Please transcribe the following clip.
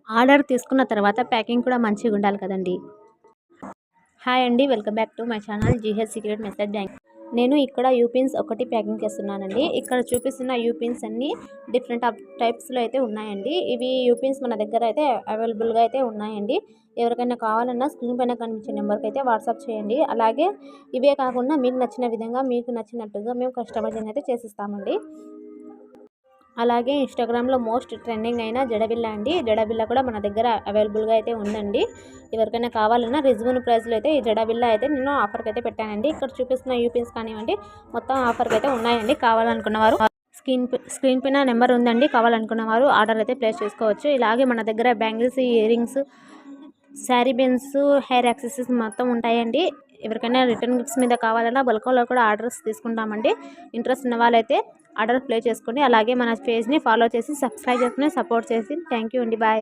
Order తీసుకున్న తర్వాత packing కూడా మంచిగా ఉండాలి కదండి. హాయ్ అండి, welcome back to my channel GH secret method bank. నేను ఇక్కడ యూపిన్స్ ఒకటి ప్యాకింగ్ చేస్తున్నానండి. ఇక్కడ చూపిస్తున్న యూపిన్స్ అన్ని డిఫరెంట్ టైప్స్లో అయితే ఉన్నాయండి. ఇవి యూపిన్స్ మన దగ్గర అయితే అవైలబుల్గా అయితే ఉన్నాయండి. ఎవరికైనా కావాలన్నా స్క్రీన్ పైన కనిపించే నెంబర్కి అయితే వాట్సాప్ చేయండి. అలాగే ఇవే కాకుండా మీకు నచ్చిన విధంగా మీకు నచ్చినట్టుగా మేము కస్టమైజింగ్ అయితే చేసిస్తామండి. అలాగే ఇన్స్టాగ్రామ్లో మోస్ట్ ట్రెండింగ్ అయిన జడబిల్ల అండి. జడబిల్ల కూడా మన దగ్గర అవైలబుల్గా అయితే ఉందండి. ఎవరికైనా కావాలన్నా రీజనబుల్ ప్రైస్లో అయితే ఈ జడబిల్ల అయితే నేను ఆఫర్కి అయితే పెట్టానండి. ఇక్కడ చూపిస్తున్న యూపిన్స్ కానివ్వండి మొత్తం ఆఫర్కి అయితే ఉన్నాయండి. కావాలనుకున్నవారు స్క్రీన్ పైన నెంబర్ ఉందండి. కావాలనుకున్నవారు ఆర్డర్ అయితే ప్లేస్ చేసుకోవచ్చు. ఇలాగే మన దగ్గర బ్యాంగిల్స్, ఇయర్ రింగ్స్, శారీ బెన్స్, హెయిర్ యాక్సెసరీస్ మొత్తం ఉంటాయండి. ఎవరికైనా రిటర్న్ గిఫ్ట్స్ మీద కావాలన్నా బల్క్లో కూడా ఆర్డర్స్ తీసుకుంటామండి. ఇంట్రెస్ట్ ఉన్న వాళ్ళైతే ఆర్డర్ ప్లేస్ చేసుకోండి. అలాగే మన పేజ్ని ఫాలో చేసి సబ్స్క్రైబ్ చేసుకుని సపోర్ట్ చేసి థ్యాంక్ యూ అండి. బాయ్.